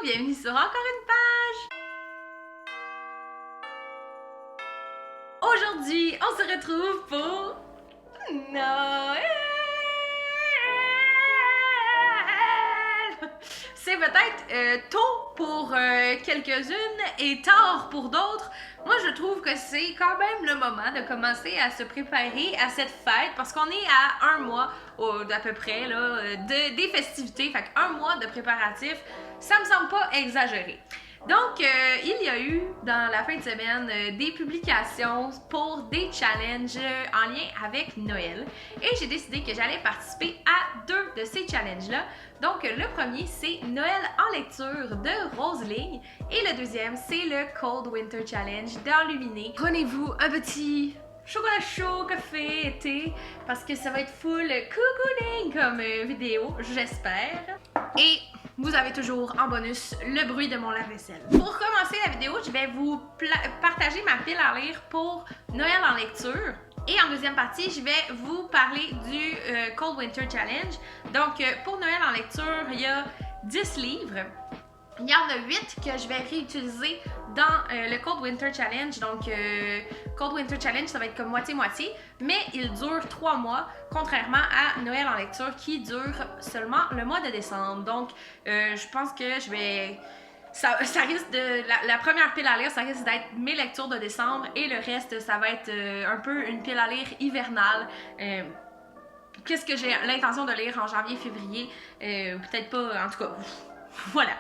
bienvenue sur encore une page! Aujourd'hui, on se retrouve pour Noël! C'est peut-être tôt pour quelques-unes et tard pour d'autres. Moi, je trouve que c'est quand même le moment de commencer à se préparer à cette fête parce qu'on est à un mois d'à peu près là, des festivités. Fait qu'un mois de préparatifs, ça me semble pas exagéré. Donc, il y a eu dans la fin de semaine des publications pour des challenges en lien avec Noël. Et j'ai décidé que j'allais participer à deux de ces challenges-là. Donc, le premier, c'est Noël en lecture de Roselyne. Et le deuxième, c'est le Cold Winter Challenge d'Enluminé. Prenez-vous un petit chocolat chaud, café, thé, parce que ça va être full cocooning comme vidéo, j'espère. Et vous avez toujours en bonus le bruit de mon lave-vaisselle. Pour commencer la vidéo, je vais vous partager ma pile à lire pour Noël en lecture. Et en deuxième partie, je vais vous parler du Cold Winter Challenge. Donc, pour Noël en lecture, il y a 10 livres. Il y en a 8 que je vais réutiliser dans le Cold Winter Challenge. Donc, Cold Winter Challenge, ça va être comme moitié-moitié, mais il dure 3 mois, contrairement à Noël en lecture qui dure seulement le mois de décembre. Donc, je pense que je vais... Ça risque de... La première pile à lire, ça risque d'être mes lectures de décembre et le reste, ça va être un peu une pile à lire hivernale. Qu'est-ce que j'ai l'intention de lire en janvier-février? Peut-être pas, en tout cas... Voilà,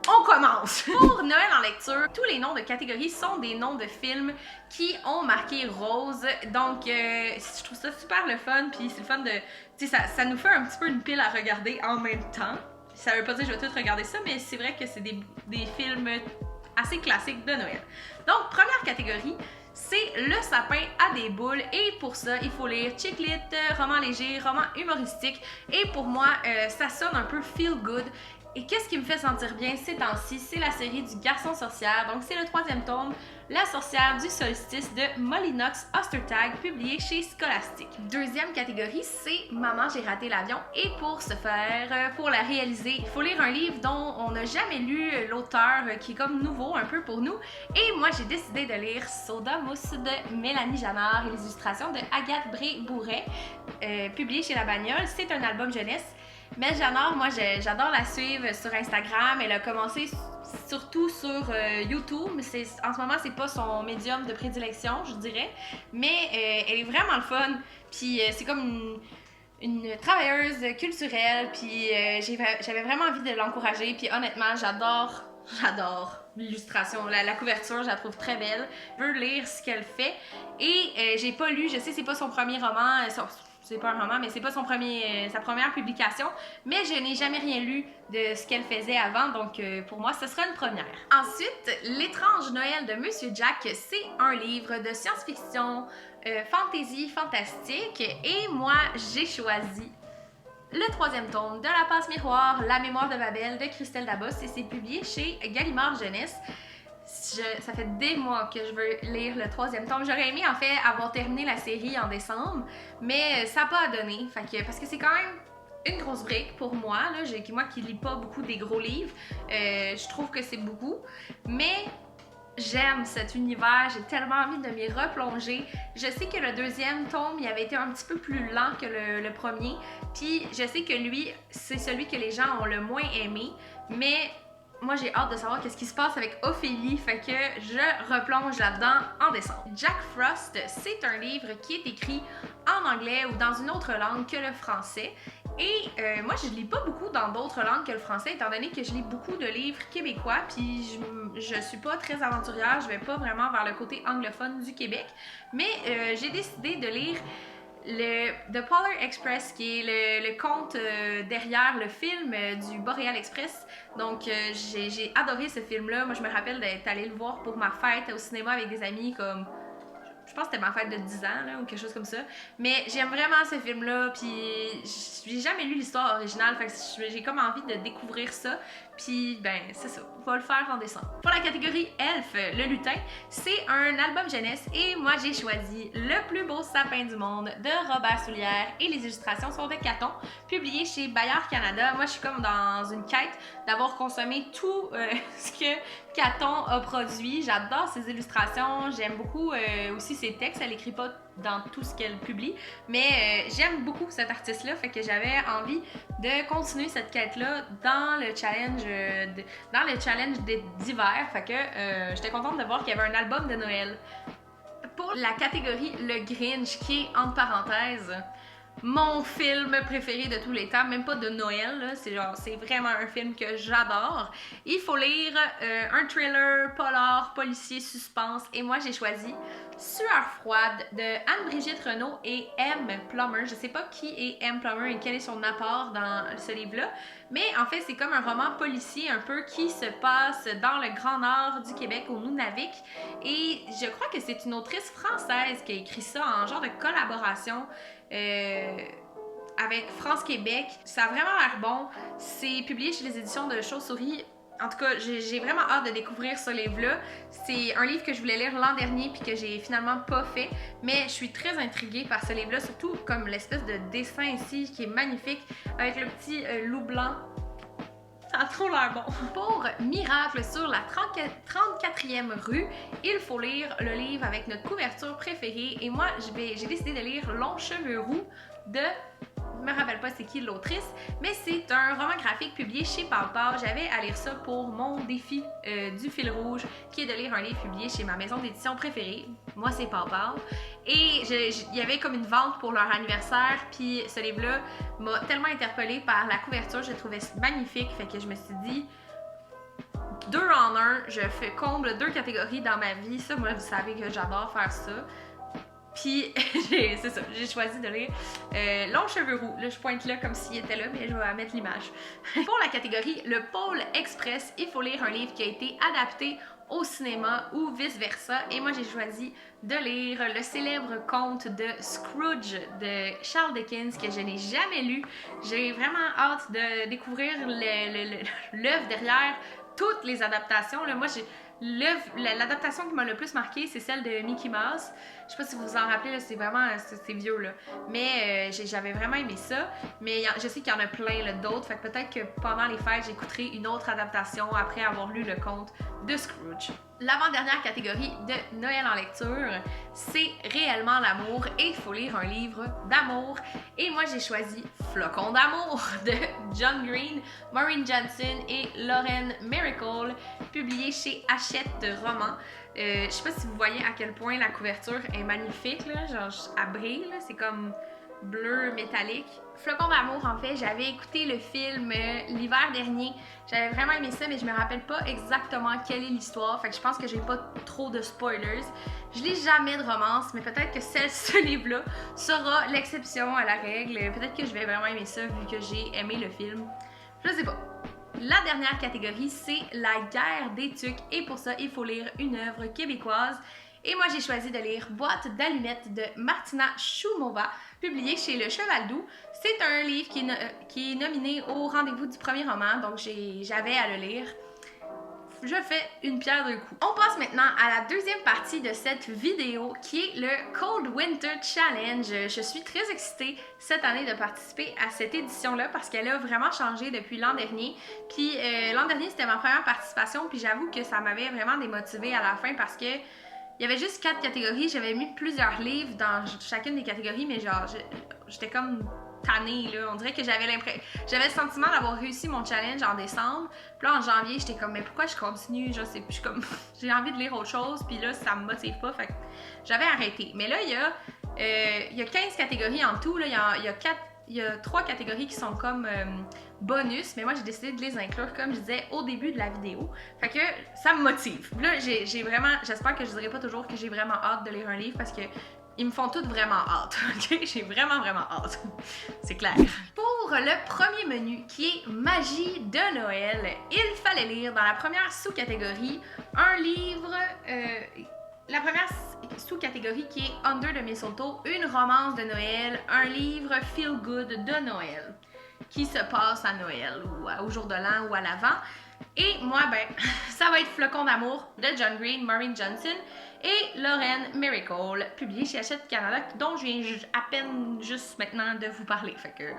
on commence! Pour Noël en lecture, tous les noms de catégories sont des noms de films qui ont marqué rose. Donc, je trouve ça super le fun, puis c'est le fun de... Tu sais, ça nous fait un petit peu une pile à regarder en même temps. Ça veut pas dire que je vais tout regarder ça, mais c'est vrai que c'est des films assez classiques de Noël. Donc, première catégorie, c'est le sapin à des boules et pour ça, il faut lire chick lit, roman léger, roman humoristique et pour moi, ça sonne un peu feel good. Et qu'est-ce qui me fait sentir bien ces temps-ci? C'est la série du Garçon sorcière, donc c'est le 3e tome, La sorcière du solstice de Molly Knox Ostertag, publié chez Scholastic. Deuxième catégorie, c'est Maman, j'ai raté l'avion. Et pour ce faire, pour la réaliser, il faut lire un livre dont on n'a jamais lu l'auteur, qui est comme nouveau un peu pour nous. Et moi, j'ai décidé de lire Soda Mousse de Mélanie Janard et les illustrations de Agathe Bré-Bourret, publié chez La Bagnole. C'est un album jeunesse. Mel Janard, moi j'adore la suivre sur Instagram. Elle a commencé surtout sur YouTube. En ce moment, c'est pas son médium de prédilection, je dirais. Mais elle est vraiment le fun. Puis c'est comme une travailleuse culturelle. Puis j'avais vraiment envie de l'encourager. Puis honnêtement, j'adore l'illustration. La couverture, je la trouve très belle. Je veux lire ce qu'elle fait. Et j'ai pas lu, je sais c'est pas son premier roman. C'est pas un roman, mais c'est pas sa première publication. Mais je n'ai jamais rien lu de ce qu'elle faisait avant, donc pour moi, ce sera une première. Ensuite, L'étrange Noël de Monsieur Jack, c'est un livre de science-fiction, fantasy, fantastique. Et moi, j'ai choisi le 3e tome de La Passe Miroir, La mémoire de Babel de Christelle Dabos et c'est publié chez Gallimard Jeunesse. Ça fait des mois que je veux lire le 3e tome. J'aurais aimé en fait avoir terminé la série en décembre, mais ça n'a pas donné. Parce que c'est quand même une grosse brique pour moi. Moi qui lis pas beaucoup des gros livres, je trouve que c'est beaucoup. Mais j'aime cet univers, j'ai tellement envie de m'y replonger. Je sais que le 2e tome, il avait été un petit peu plus lent que le premier. Puis je sais que lui, c'est celui que les gens ont le moins aimé. Mais moi, j'ai hâte de savoir qu'est-ce qui se passe avec Ophélie, fait que je replonge là-dedans en décembre. Jack Frost, c'est un livre qui est écrit en anglais ou dans une autre langue que le français. Et moi, je lis pas beaucoup dans d'autres langues que le français, étant donné que je lis beaucoup de livres québécois, puis je suis pas très aventurière, je vais pas vraiment vers le côté anglophone du Québec. Mais j'ai décidé de lire The Polar Express, qui est le conte derrière le film du Boreal Express. Donc, j'ai adoré ce film-là. Moi, je me rappelle d'être allée le voir pour ma fête au cinéma avec des amis comme je pense que c'était ma fête de 10 ans, là, ou quelque chose comme ça. Mais j'aime vraiment ce film-là, puis j'ai jamais lu l'histoire originale, fait que j'ai comme envie de découvrir ça. Puis, ben, c'est ça, on va le faire en décembre. Pour la catégorie Elf, le lutin, c'est un album jeunesse et moi j'ai choisi Le plus beau sapin du monde de Robert Soulière et les illustrations sont de Caton, publié chez Bayard Canada. Moi, je suis comme dans une quête d'avoir consommé tout ce que Caton a produit. J'adore ses illustrations, j'aime beaucoup aussi ses textes. Elle écrit pas dans tout ce qu'elle publie, mais j'aime beaucoup cet artiste-là, fait que j'avais envie de continuer cette quête-là dans le challenge d'hiver, fait que j'étais contente de voir qu'il y avait un album de Noël. Pour la catégorie Le Grinch, qui est entre parenthèses mon film préféré de tous les temps, même pas de Noël, c'est vraiment un film que j'adore. Il faut lire un thriller, polar, policier, suspense, et moi j'ai choisi Sueur froide de Anne-Brigitte Renaud et M. Plummer. Je sais pas qui est M. Plummer et quel est son apport dans ce livre-là, mais en fait c'est comme un roman policier un peu qui se passe dans le Grand Nord du Québec, au Nunavik, et je crois que c'est une autrice française qui a écrit ça en genre de collaboration avec France Québec. Ça a vraiment l'air bon. C'est publié chez les éditions de Chauve-souris. En tout cas, j'ai vraiment hâte de découvrir ce livre-là. C'est un livre que je voulais lire l'an dernier puis que j'ai finalement pas fait, mais je suis très intriguée par ce livre-là, surtout comme l'espèce de dessin ici qui est magnifique avec le petit loup blanc. Ça a trop l'air bon. Pour Miracle sur la 34e rue, il faut lire le livre avec notre couverture préférée. Et moi, j'ai décidé de lire Longs cheveux roux de... Je me rappelle pas c'est qui l'autrice, mais c'est un roman graphique publié chez Pawpaw. J'avais à lire ça pour mon défi du fil rouge, qui est de lire un livre publié chez ma maison d'édition préférée. Moi, c'est Pawpaw. Et il y avait comme une vente pour leur anniversaire, puis ce livre-là m'a tellement interpellée par la couverture, je le trouvais magnifique, fait que je me suis dit... 2 en 1, je fais comble 2 catégories dans ma vie. Ça, moi, vous savez que j'adore faire ça. Puis, c'est ça, j'ai choisi de lire Longs cheveux roux. Là, je pointe là comme s'il était là, mais je vais mettre l'image. Pour la catégorie Le Pôle Express, il faut lire un livre qui a été adapté au cinéma ou vice-versa. Et moi, j'ai choisi de lire le célèbre conte de Scrooge de Charles Dickens que je n'ai jamais lu. J'ai vraiment hâte de découvrir l'œuvre derrière toutes les adaptations. Là, moi, l'adaptation qui m'a le plus marqué, c'est celle de Mickey Mouse. Je sais pas si vous vous en rappelez, c'est vraiment c'est vieux là. Mais j'avais vraiment aimé ça. Mais je sais qu'il y en a plein d'autres. Fait que peut-être que pendant les fêtes, j'écouterai une autre adaptation après avoir lu le conte de Scrooge. L'avant-dernière catégorie de Noël en lecture, c'est réellement l'amour et il faut lire un livre d'amour. Et moi, j'ai choisi Flocon d'amour de John Green, Maureen Johnson et Lauren Miracle, publié chez Hachette Romans. Je sais pas si vous voyez à quel point la couverture est magnifique, là, genre elle brille, c'est comme bleu métallique. Flocon d'amour, en fait, j'avais écouté le film l'hiver dernier. J'avais vraiment aimé ça, mais je me rappelle pas exactement quelle est l'histoire. Fait que je pense que j'ai pas trop de spoilers. Je lis jamais de romance, mais peut-être que ce livre-là sera l'exception à la règle. Peut-être que je vais vraiment aimer ça vu que j'ai aimé le film. Je sais pas. La dernière catégorie, c'est la guerre des tucs. Et pour ça, il faut lire une œuvre québécoise. Et moi, j'ai choisi de lire Boîte d'allumettes de Martina Choumova, publié chez Le Cheval Doux. C'est un livre qui est nominé au rendez-vous du premier roman, donc j'avais à le lire. Je fais une pierre deux coups. On passe maintenant à la deuxième partie de cette vidéo qui est le Cold Winter Challenge. Je suis très excitée cette année de participer à cette édition-là parce qu'elle a vraiment changé depuis l'an dernier. Puis l'an dernier, c'était ma première participation, puis j'avoue que ça m'avait vraiment démotivée à la fin parce que il y avait juste 4 catégories. J'avais mis plusieurs livres dans chacune des catégories, mais genre, j'étais comme tannée, là. On dirait que j'avais le sentiment d'avoir réussi mon challenge en décembre. Puis là, en janvier, j'étais comme, mais pourquoi je continue? Je sais plus, j'ai envie de lire autre chose, puis là, ça me motive pas. Fait que j'avais arrêté. Mais là, il y a 15 catégories en tout, là. Il y a 3 catégories qui sont comme bonus, mais moi j'ai décidé de les inclure comme je disais au début de la vidéo. Fait que ça me motive. Là, j'espère que je dirai pas toujours que j'ai vraiment hâte de lire un livre parce que ils me font toutes vraiment hâte. Ok? J'ai vraiment hâte. C'est clair. Pour le premier menu qui est Magie de Noël, il fallait lire dans la première sous-catégorie un livre la première sous-catégorie qui est Under the Mistletoe, une romance de Noël, un livre feel good de Noël qui se passe à Noël ou au jour de l'an ou à l'Avent. Et moi, ben, ça va être Flocon d'amour de John Green, Maureen Johnson et Lauren Miracle, publié chez Hachette Canada, dont je viens à peine juste maintenant de vous parler. Fait que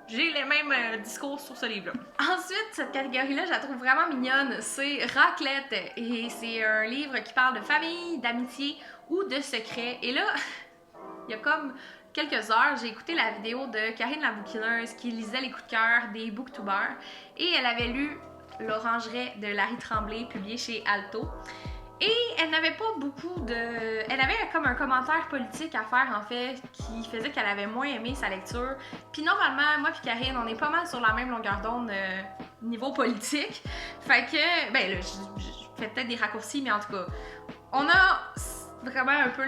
j'ai les mêmes discours sur ce livre-là. Ensuite, cette catégorie-là, je la trouve vraiment mignonne. C'est Raclette. Et c'est un livre qui parle de famille, d'amitié ou de secrets. Et là, il y a comme quelques heures, j'ai écouté la vidéo de Karine la bouquineuse qui lisait les coups de cœur des booktubers. Et elle avait lu L'Orangerie de Larry Tremblay, publié chez Alto. Et elle n'avait pas beaucoup de... Elle avait comme un commentaire politique à faire, en fait, qui faisait qu'elle avait moins aimé sa lecture. Puis normalement, moi et Karine, on est pas mal sur la même longueur d'onde niveau politique. Fait que, ben là, je fais peut-être des raccourcis, mais en tout cas, on a vraiment un peu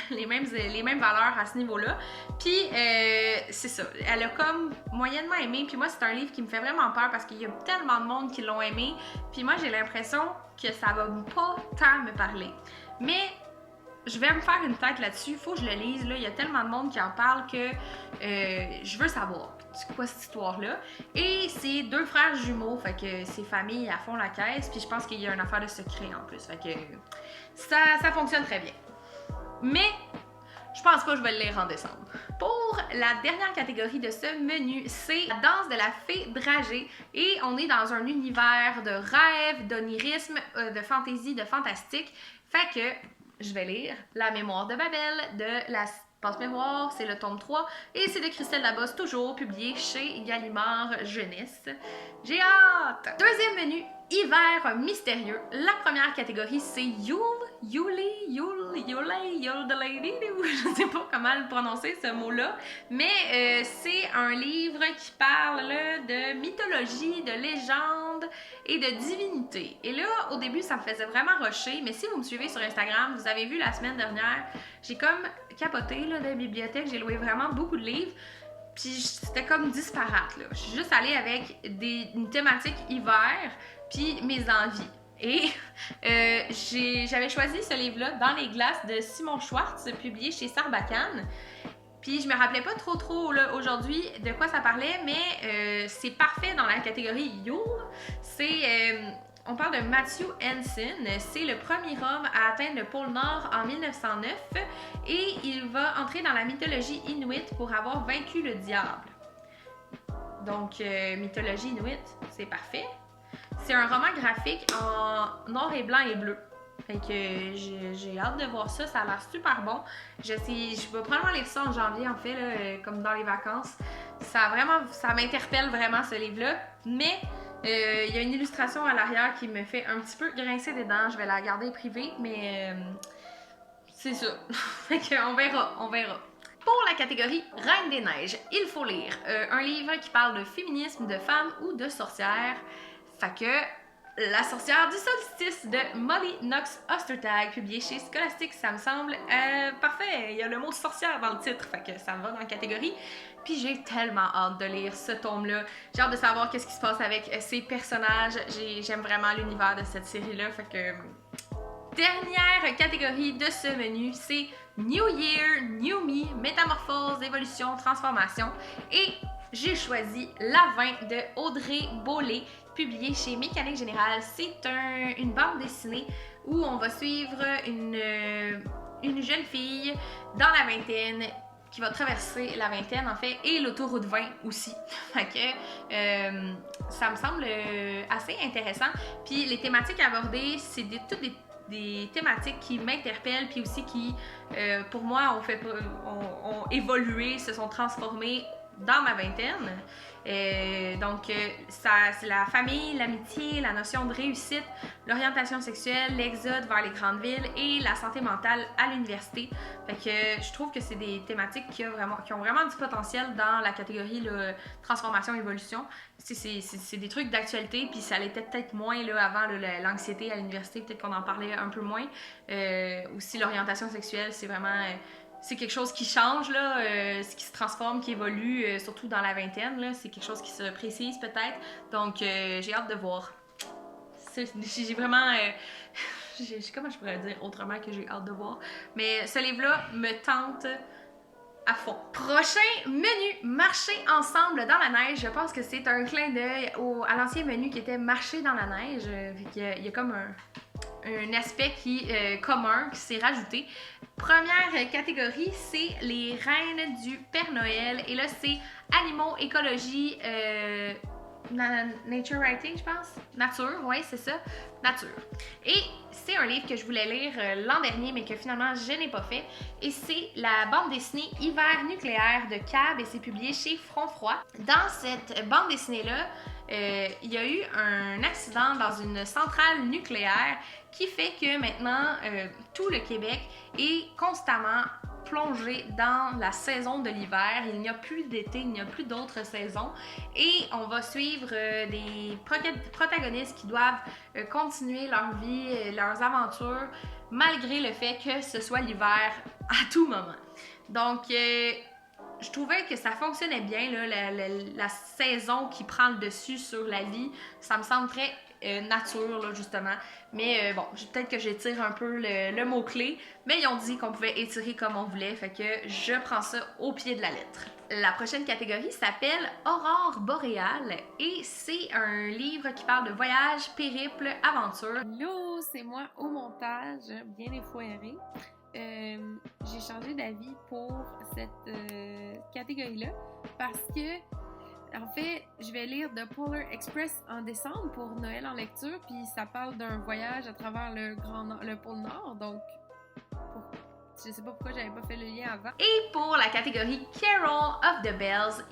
les mêmes valeurs à ce niveau-là. Puis, c'est ça. Elle a comme moyennement aimé. Puis moi, c'est un livre qui me fait vraiment peur parce qu'il y a tellement de monde qui l'ont aimé. Puis moi, j'ai l'impression que ça va pas tant me parler. Mais je vais me faire une tête là-dessus. Faut que je le lise. Là. Il y a tellement de monde qui en parle que je veux savoir c'est quoi cette histoire-là. Et c'est 2 frères jumeaux. Fait que c'est famille à fond la caisse. Puis je pense qu'il y a une affaire de secret en plus. Fait que ça fonctionne très bien. Mais je pense pas que je vais le lire en décembre. Pour la dernière catégorie de ce menu, c'est la danse de la fée dragée. Et on est dans un univers de rêve, d'onirisme, de fantaisie, de fantastique. Fait que je vais lire La mémoire de Babel de la Passe-Mémoire, c'est le tome 3. Et c'est de Christelle Labosse, toujours publié chez Gallimard Jeunesse. J'ai hâte! Deuxième menu, hiver mystérieux. La première catégorie, c'est Yule the Lady, je sais pas comment le prononcer ce mot-là, mais c'est un livre qui parle là, de mythologie, de légende et de divinité. Et là, au début, ça me faisait vraiment rusher, mais si vous me suivez sur Instagram, vous avez vu la semaine dernière, j'ai comme capoté là, de la bibliothèque, j'ai loué vraiment beaucoup de livres. Puis c'était comme disparate, là. Je suis juste allée avec une thématique hiver, puis mes envies. Et j'avais choisi ce livre-là, Dans les glaces de Simon Schwartz, publié chez Sarbacane. Puis je me rappelais pas trop là, aujourd'hui de quoi ça parlait, mais c'est parfait dans la catégorie Yule. On parle de Matthew Henson. C'est le premier homme à atteindre le pôle Nord en 1909 et il va entrer dans la mythologie inuit pour avoir vaincu le diable. Donc, mythologie inuit, c'est parfait. C'est un roman graphique en noir et blanc et bleu. Fait que j'ai hâte de voir ça, ça a l'air super bon. Je vais probablement lire ça en janvier, en fait, là, comme dans les vacances. Ça m'interpelle vraiment, ce livre-là. Mais il y a une illustration à l'arrière qui me fait un petit peu grincer des dents. Je vais la garder privée, mais c'est ça. Fait qu'on verra, on verra. Pour la catégorie Reine des Neiges, il faut lire un livre qui parle de féminisme, de femmes ou de sorcières. Fait que La sorcière du solstice de Molly Knox Ostertag, publié chez Scholastic, ça me semble parfait. Il y a le mot sorcière dans le titre, fait que ça me va dans la catégorie. Puis j'ai tellement hâte de lire ce tome-là. J'ai hâte de savoir qu'est-ce qui se passe avec ces personnages. J'aime vraiment l'univers de cette série-là, fait que... Dernière catégorie de ce menu, c'est New Year, New Me, Métamorphose, Évolution, Transformation. Et j'ai choisi La Vin de Audrey Bollé, publié chez Mécanique Générale. C'est une bande dessinée où on va suivre une jeune fille dans la vingtaine qui va traverser la vingtaine en fait et l'autoroute 20 aussi. Fait que ça me semble assez intéressant. Puis les thématiques abordées, c'est toutes des thématiques qui m'interpellent puis aussi qui, pour moi, ont évolué, se sont transformées dans ma vingtaine. Donc, c'est la famille, l'amitié, la notion de réussite, l'orientation sexuelle, l'exode vers les grandes villes et la santé mentale à l'université. Fait que je trouve que c'est des thématiques qui ont vraiment du potentiel dans la catégorie là, transformation-évolution. C'est des trucs d'actualité, puis ça l'était peut-être moins là, avant là, l'anxiété à l'université, peut-être qu'on en parlait un peu moins. Aussi, l'orientation sexuelle, c'est vraiment... c'est quelque chose qui change, là, qui se transforme, qui évolue, surtout dans la vingtaine. Là, c'est quelque chose qui se précise peut-être. Donc, j'ai hâte de voir. J'ai vraiment... comment je pourrais le dire autrement que j'ai hâte de voir. Mais ce livre-là me tente à fond. Prochain menu, marcher ensemble dans la neige. Je pense que c'est un clin d'œil à l'ancien menu qui était marcher dans la neige. Il y a comme un aspect commun qui s'est rajouté. Première catégorie, c'est les reines du Père Noël. Et là, c'est animaux, écologie, nature writing, je pense. Nature, oui, c'est ça. Nature. Et c'est un livre que je voulais lire l'an dernier, mais que finalement je n'ai pas fait. Et c'est la bande dessinée Hiver nucléaire de Cab et c'est publié chez Front Froid. Dans cette bande dessinée-là, il y a eu un accident dans une centrale nucléaire qui fait que maintenant tout le Québec est constamment plongé dans la saison de l'hiver. Il n'y a plus d'été, il n'y a plus d'autres saisons. Et on va suivre des protagonistes qui doivent continuer leur vie, leurs aventures, malgré le fait que ce soit l'hiver à tout moment. Donc, je trouvais que ça fonctionnait bien, là, la saison qui prend le dessus sur la vie. Ça me semble très nature, là, justement. Mais bon, peut-être que j'étire un peu le mot-clé, mais ils ont dit qu'on pouvait étirer comme on voulait, fait que je prends ça au pied de la lettre. La prochaine catégorie s'appelle Aurore boréale et c'est un livre qui parle de voyage, périple, aventure. Hello, c'est moi au montage, bien effoiré. J'ai changé d'avis pour cette catégorie-là parce que en fait, je vais lire The Polar Express en décembre pour Noël en lecture, puis ça parle d'un voyage à travers le pôle Nord, donc je sais pas pourquoi j'avais pas fait le lien avant. Et pour la catégorie Carol of the Bells,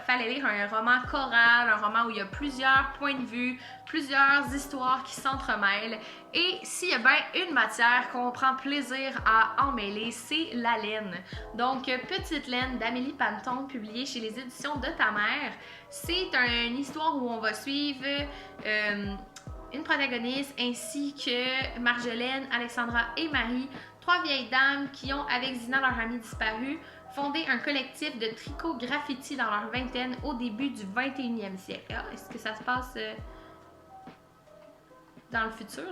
fallait lire un roman choral, un roman où il y a plusieurs points de vue, plusieurs histoires qui s'entremêlent. Et s'il y a bien une matière qu'on prend plaisir à emmêler, c'est la laine. Donc, Petite laine d'Amélie Panton, publiée chez les éditions de ta mère. C'est une histoire où on va suivre une protagoniste ainsi que Marjolaine, Alexandra et Marie, trois vieilles dames qui ont, avec Zina, leur amie disparue, fondé un collectif de tricot graffiti dans leur vingtaine au début du 21e siècle. Ah, est-ce que ça se passe dans le futur?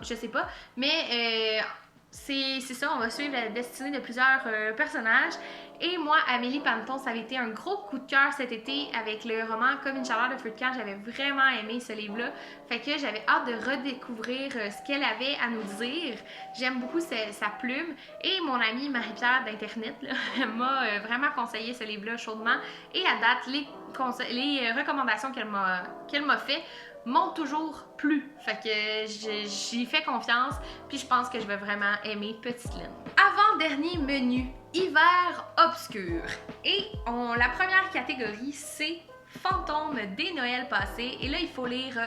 Je sais pas. Mais c'est ça, on va suivre la destinée de plusieurs personnages. Et moi, Amélie Panton, ça avait été un gros coup de cœur cet été avec le roman Comme une chaleur de feu de camp. J'avais vraiment aimé ce livre-là. Fait que j'avais hâte de redécouvrir ce qu'elle avait à nous dire. J'aime beaucoup sa plume. Et mon amie Marie-Pierre d'Internet m'a vraiment conseillé ce livre-là chaudement. Et à date, les recommandations qu'elle m'a fait m'ont toujours plu. Fait que j'y fais confiance, puis je pense que je vais vraiment aimer Petite laine. Avant-dernier menu, hiver obscur. Et la première catégorie, c'est fantômes des Noëls passés. Et là, il faut lire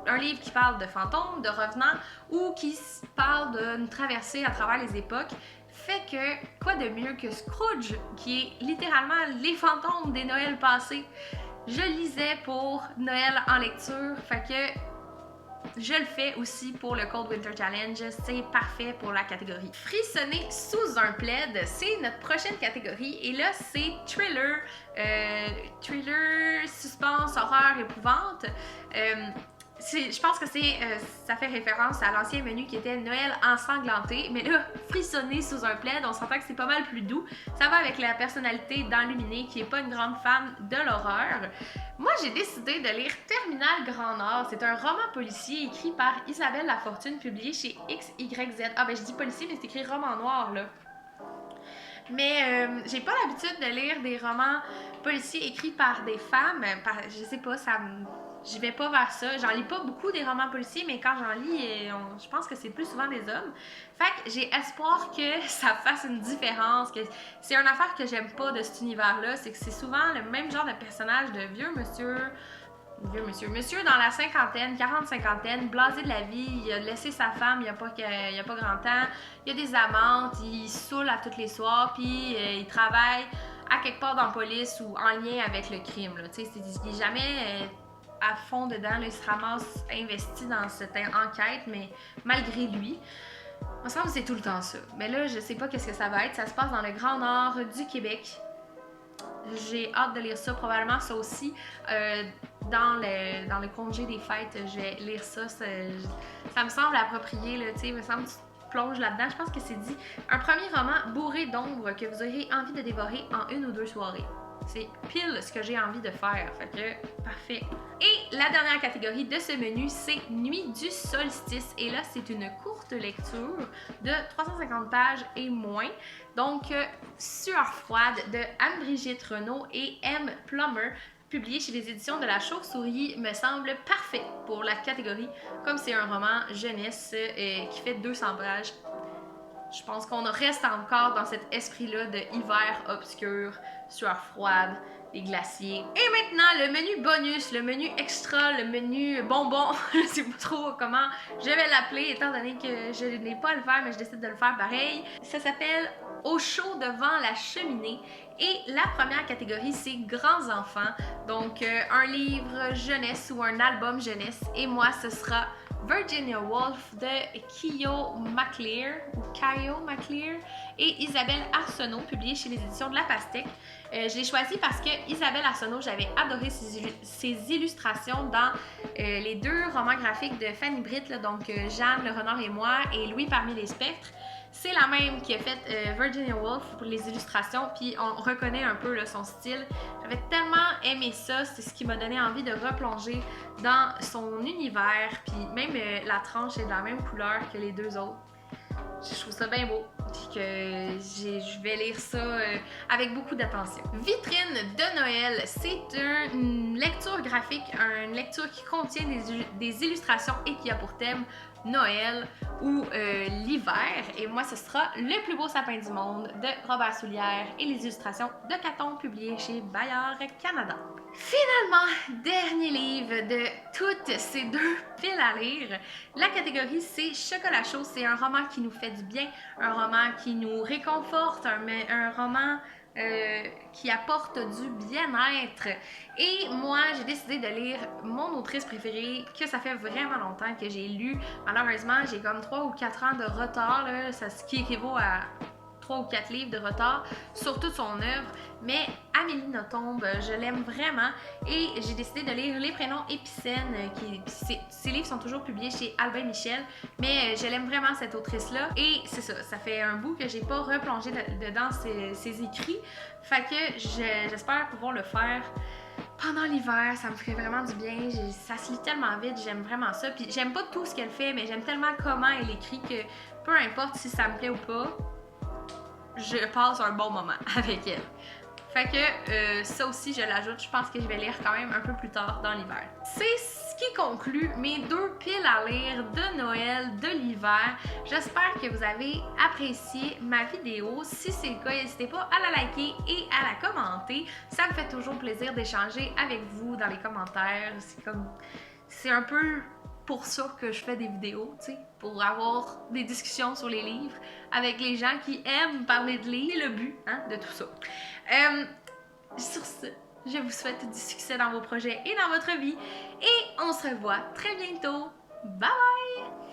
un livre qui parle de fantômes, de revenants, ou qui parle d'une traversée à travers les époques. Fait que, quoi de mieux que Scrooge, qui est littéralement les fantômes des Noëls passés. Je lisais pour Noël en lecture, fait que je le fais aussi pour le Cold Winter Challenge, c'est parfait pour la catégorie. Frissonner sous un plaid, c'est notre prochaine catégorie et là c'est thriller, suspense, horreur, épouvante. Je pense que ça fait référence à l'ancien menu qui était Noël ensanglanté, mais là, frissonner sous un plaid, on s'entend que c'est pas mal plus doux. Ça va avec la personnalité d'Enluminée qui est pas une grande fan de l'horreur. Moi, j'ai décidé de lire Terminal Grand Nord. C'est un roman policier écrit par Isabelle Lafortune, publié chez XYZ. Ah ben je dis policier, mais c'est écrit roman noir, là. Mais j'ai pas l'habitude de lire des romans policiers écrits par des femmes. Je sais pas, j'y vais pas vers ça. J'en lis pas beaucoup des romans policiers, mais quand j'en lis, je pense que c'est plus souvent des hommes. Fait que j'ai espoir que ça fasse une différence. Que c'est une affaire que j'aime pas de cet univers-là, c'est que c'est souvent le même genre de personnage de vieux monsieur dans la cinquantaine, 40-50, blasé de la vie, il a laissé sa femme il y a pas grand temps, il y a des amantes, il saoule à tous les soirs, puis il travaille à quelque part dans la police ou en lien avec le crime. Là. Il n'est jamais à fond dedans, là, il se ramasse investi dans cette enquête, mais malgré lui. Il me semble que c'est tout le temps ça. Mais là, je sais pas qu'est-ce que ça va être. Ça se passe dans le Grand Nord du Québec. J'ai hâte de lire ça, probablement ça aussi. Dans le congé des fêtes, je vais lire ça. Ça me semble approprié, là, tu sais, il me semble que tu te plonges là-dedans. Je pense que c'est dit un premier roman bourré d'ombre que vous aurez envie de dévorer en 1 ou 2 soirées. C'est pile ce que j'ai envie de faire, fait que parfait. Et la dernière catégorie de ce menu, c'est Nuit du solstice. Et là, c'est une courte lecture de 350 pages et moins. Donc, Sueur froide de Anne-Brigitte Renaud et M. Plummer, publié chez les éditions de la Chauve-souris, me semble parfait pour la catégorie, comme c'est un roman jeunesse qui fait 200 pages. Je pense qu'on reste encore dans cet esprit-là de hiver obscur, sueur froide, les glaciers. Et maintenant, le menu bonus, le menu extra, le menu bonbon, je sais pas trop comment je vais l'appeler, étant donné que je n'ai pas à le faire, mais je décide de le faire pareil. Ça s'appelle Au chaud devant la cheminée. Et la première catégorie, c'est grands enfants. Donc, un livre jeunesse ou un album jeunesse. Et moi, ce sera Virginia Woolf de Kyo MacLear et Isabelle Arsenault, publié chez les éditions de La Pastèque. Je l'ai choisi parce que Isabelle Arsenault, j'avais adoré ses illustrations dans les 2 romans graphiques de Fanny Britt, là, donc Jeanne, le renard et moi, et Louis parmi les spectres. C'est la même qui a fait Virginia Woolf pour les illustrations, puis on reconnaît un peu là, son style. J'avais tellement aimé ça, c'est ce qui m'a donné envie de replonger dans son univers, puis même la tranche est de la même couleur que les 2 autres. Je trouve ça bien beau, puis que je vais lire ça avec beaucoup d'attention. Vitrine de Noël, c'est une lecture graphique, une lecture qui contient des illustrations et qui a pour thème Noël ou l'hiver. Et moi, ce sera Le plus beau sapin du monde de Robert Soulière et les illustrations de Caton, publiées chez Bayard Canada. Finalement, dernier livre de toutes ces 2 piles à lire. La catégorie, c'est Chocolat chaud. C'est un roman qui nous fait du bien, un roman qui nous réconforte, un roman qui apporte du bien-être. Et moi, j'ai décidé de lire mon autrice préférée, que ça fait vraiment longtemps que j'ai lu. Malheureusement, j'ai comme 3 ou 4 ans de retard, là, ce qui équivaut à 3 ou 4 livres de retard sur toute son œuvre. Mais Amélie Nothomb, je l'aime vraiment et j'ai décidé de lire Les prénoms épicènes. Ces livres sont toujours publiés chez Albin Michel, mais je l'aime vraiment cette autrice-là. Et c'est ça, ça fait un bout que j'ai pas replongé dedans ses écrits. Fait que j'espère pouvoir le faire pendant l'hiver, ça me ferait vraiment du bien. Ça se lit tellement vite, j'aime vraiment ça. Puis j'aime pas tout ce qu'elle fait, mais j'aime tellement comment elle écrit que peu importe si ça me plaît ou pas, je passe un bon moment avec elle. Fait que ça aussi, je l'ajoute, je pense que je vais lire quand même un peu plus tard dans l'hiver. C'est ce qui conclut mes 2 piles à lire de Noël, de l'hiver. J'espère que vous avez apprécié ma vidéo. Si c'est le cas, n'hésitez pas à la liker et à la commenter. Ça me fait toujours plaisir d'échanger avec vous dans les commentaires. C'est un peu pour ça que je fais des vidéos, tu sais, pour avoir des discussions sur les livres avec les gens qui aiment parler de livres. C'est le but, hein, de tout ça. Sur ce, je vous souhaite du succès dans vos projets et dans votre vie et on se revoit très bientôt. Bye bye!